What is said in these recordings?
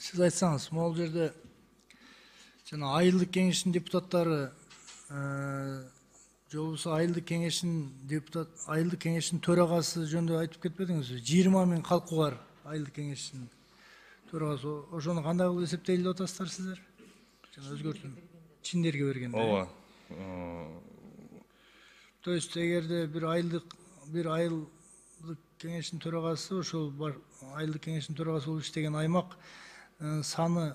Siz айтсаңыз, могул жерде жана айылдык кеңештин депутаттары же болбосо айылдык кеңештин төрагасы жөнүндө айтып кетпедиңизби? 20 миң калкы бар айылдык кеңештин төрагасы. Ошону кандай кылып эсептейли деп атасыздар сиздер? Жана өзгөртүн чиндерге бергенде. Ооба. То есть эгерде bir айылдык кеңештин төрагасы ошол айылдык кеңештин төрагасы болуп иштеген аймак саны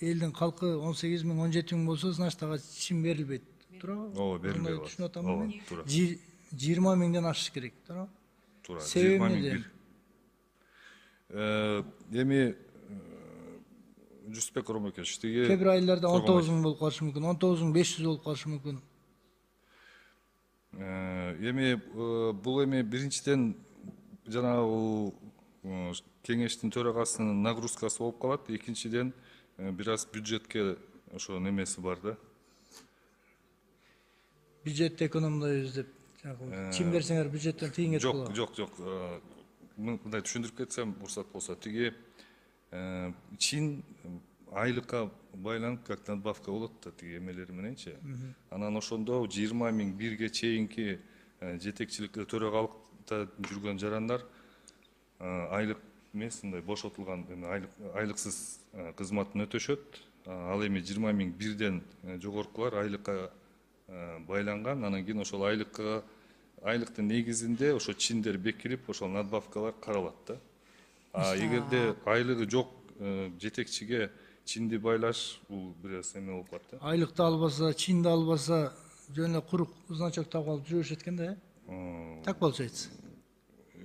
элдин калкы 18 миң 17 миң болсо, значит ага чин берилбейт. Туурабы? Ооба, берилбей калат. Түшүнүп атамын. Туура. 20 миңден ашыш керек, туурабы? Туура. Себеби 20 эмнеде? миң. Эми Жусупбек Ромокеч, тиги Кээ бир айылдарда 19 миң болуп калышы мүмкүн, 19 миң 500 болуп калышы мүмкүн. Эми бул эми биринчиден жанагы кеңештин төрагасынын нагрузкасы болуп калат. Экинчиден бир аз бюджетке ошо немеси бар да. Бюджетте экономдойбуз деп, чин берсеңер бюджеттен тыйын кетип калат. Жок. Мындай түшүндүрүп кетсем, уруксат болсо, тиги чин айлыкка байланып как надбавка болот да, тиги эмелери мененчи. Анан ошондо 20 миң бирге чейинки жетекчиликте төрагалыкта жүргөн жарандар айлык эмес, мындай бошотулган айлыксыз кызматын өтөшөт. Ал эми 20 миң бирден жогоркулар айлыкка байланган. Анан кийин ошол айлыктын негизинде ошо чиндер бекирип, ошол надбавкалар каралат да. Эгерде айлыгы жок жетекчиге чинди байлаш, бул бир аз эме болуп калат да. Айлыкты албаса, чинди албаса, жөн эле курук значок тагып алып жүрүш экен да, так получается.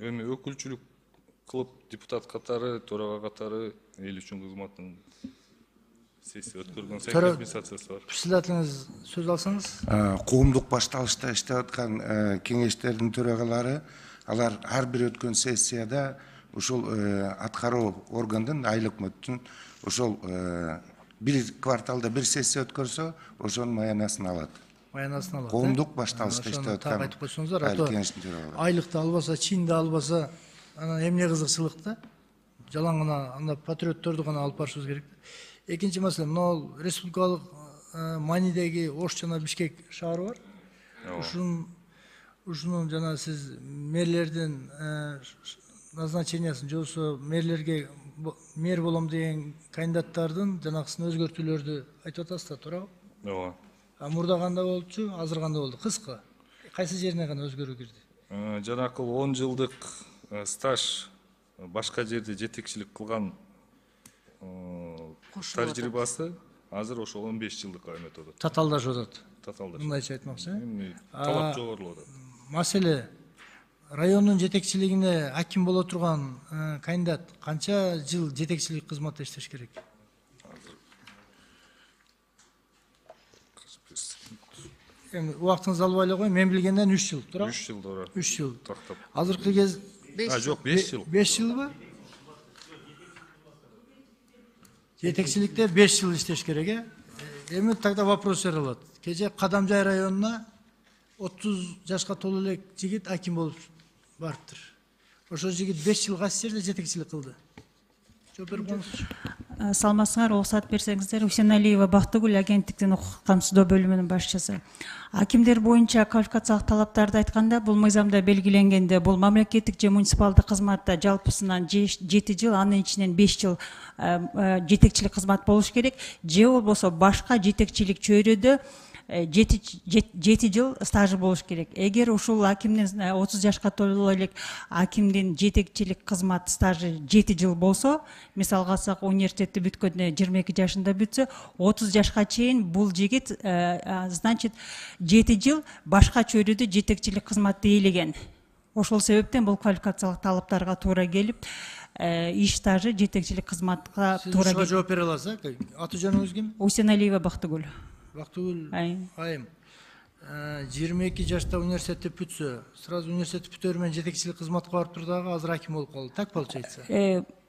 Эми өкүлчүлүк кылып депутат катары, төрага катары эл үчүн кызматын сессия өткөргөн сайын администрациясы бар. Председателиңиз сөз алсаңыз. Коомдук башталышта иштеп аткан кеңештердин төрагалары, алар ар бир өткөн сессияда ушул аткаруу органдын айлык өкмөттүн ошол бир кварталда бир сессия өткөрсө, ошонун маянасын алат. Маянасын алат. Коомдук башталышта иштеп аткан айтып койсоңуздар, ато айлыкты албаса, чинди албаса, анан эмне кызыкчылык да? Жалаң гана анда патриотторду гана алып барышыбыз керек. Экинчи маселе, мына республикалык маанидеги Ош жана Бишкек шаары бар. Ушунун жана сиз мэрлердин назначениясын, же болбосо мэрлерге мэр болом деген кандидаттардын жанагысын өзгөртүүлөрдү айтып атасыздар, туурабы? Ооба. Мурда кандай болчу, азыр кандай болду? Кыска. Кайсы жерине гана өзгөрүү кирди? Жанакы 10 жылдык стаж башка жерде жетекчилик кылган тажрыйбасы азыр ошол 15 жылдыкка эметип атат. Татаалдашып атат. Татаалдашып. Мындайча айтмакчы. Талап жогорулуп атат. Маселе, райондун жетекчилигине аким боло турган кандидат канча жыл жетекчилик кызматта иштеш керек? Эми убактыңызды албай эле кой, мен билгенден 3 жыл, туурабы? 3 жыл туура. 3 жыл. Тактап. Азыркы кез Жок, 5 жыл. 5 жылбы? Жетекчиликте 5 жыл иштеш керек, Эми тогда вопрос жаралат. Кеже Кадамжай районуна 30 жашка толуу элек жигит аким болуп барыптыр. Ошол жигит 5 жыл кайсы жерде жетекчилик кылды? Жооп берип коюңузчу. Саламатсыңар, уруксат берсеңиздер. Усеналиева Бактыгүл, агенттиктин укук камсыздоо бөлүмүнүн башчысы. Акимдер боюнча квалификациялык талаптарды айтканда, бул мыйзамда белгиленгенде, бул мамлекеттик же муниципалдык кызматта жалпысынан 7 жыл, анын ичинен 5 жыл жетекчилик кызмат болуш керек, же болбосо башка жетекчилик чөйрөдө 7 жыл стажы болуш керек. Эгер ушул акимдин 30 жашка толуу элек акимдин жетекчилик кызмат стажы 7 жыл болсо, мисалга алсак университетти бүткөндө 22 жашында бүтсө, 30 жашка чейин бул жигит значит 7 жыл башка чөйрөдө жетекчилик кызматты ээлеген. Ошол себептен бул квалификациялык талаптарга туура келип, иш стажы жетекчилик кызматка туура келип. Сиз жооп бере аласыз, аты жөнүңүз ким? Усеналиева Бактыгүл. Бактыгүл айым. 22 жашта университетти бүтсө, сразу университетти бүтөрү менен жетекчилик кызматка барып турдагы азыр аким болуп калды. Так получается?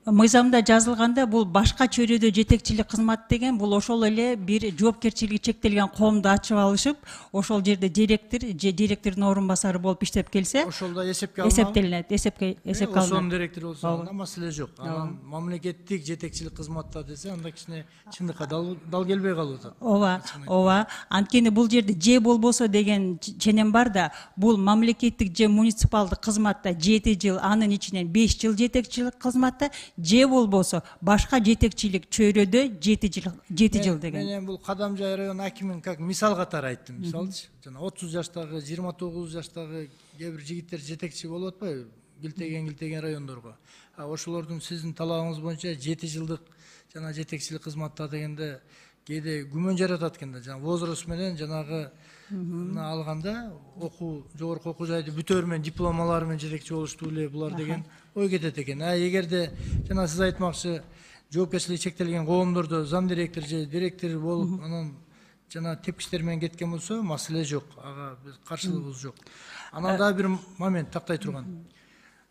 мыйзамда жазылганда бул башка чөйрөдө жетекчилик кызмат деген бул ошол эле бир жоопкерчилиги чектелген коомду ачып алышып, ошол жерде директор же директордун орун басары болуп иштеп келсе, ошолда эсепке алынат. эсептелинет, эсепке Ошонун алынат. директор болсо анда маселе жок. Анан мамлекеттик жетекчилик кызматта десе анда кичине чындыкка дал келбей калып атат. Ооба. Анткени бул жерде же болбосо деген ченем бар да, бул мамлекеттик же муниципалдык кызматта 7 жыл, анын ичинен 5 жыл жетекчилик кызматта, же болбосо башка жетекчилик чөйрөдө 7 жыл деген. Мен бул Кадамжай район акимин как мисал катары айттым. Мисалчы, жана 30 жаштагы, 29 жаштагы кээ бир жигиттер жетекчи болуп атпайбы? Килтеген райондорго. Ошолордун сиздин талабыңыз боюнча 7 жылдык жана жетекчилик кызматта дегенде кээде күмөн жаратат экен да. Жана возраст менен жанагы алганда жогорку окуу жайды бүтөр менен дипломалары менен жетекчи болушту эле булар деген ой кетет экен. Эгерде жана сиз айтмакчы жоопкерчилиги чектелген коомдордо зам директор же директор болуп анан жана тепкичтер менен кеткен болсо маселе жок. Ага биз каршылыгыбыз жок. Анан дагы бир момент тактай турган.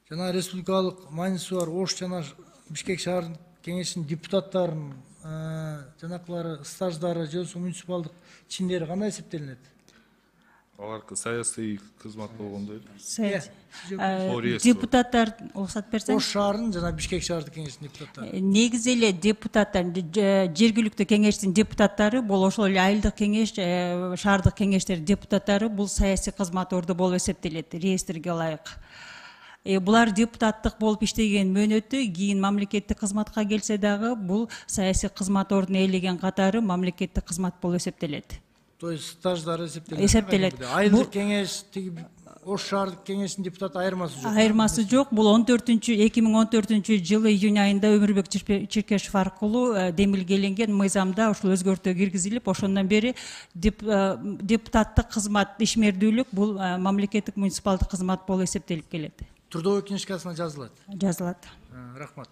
Жана республикалык маңызы бар Ош жана Бишкек шаар кеңешинин депутаттарынын жанакылары стаждары же муниципалдык чиндери кандай эсептелинет? Алар саясий кызмат болгондой эле. Депутаттар уруксат берсең. Ош шаарынын жана Бишкек шаардык кеңешинин депутаттары. Негизи эле депутаттар, жергиликтүү кеңештин депутаттары, бул ошол эле айылдык кеңеш, шаардык кеңештердин депутаттары бул саясий кызматордо болуп эсептелет, реестрге ылайык. Булар депутаттык болуп иштеген мөөнөтү кийин мамлекеттик кызматка келсе дагы бул саясий кызмат ордун ээлеген катары мамлекеттик кызмат болуп эсептелет. То есть стаждары Эсептелет. Айылдык кеңеш, Ош шаардык кеңешинин депутаты айырмасы жок. Айырмасы жок. Бул 2014 жылы июнь айында Өмүрбек Чиркешев аркылуу демилгеленген мыйзамда ушул өзгөртүү киргизилип, ошондон бери депутаттык кызмат ишмердүүлүк бул мамлекеттик муниципалдык кызмат болуп эсептелип келет. Трудовой книжкасына жазылат. Жазылат. Рахмат.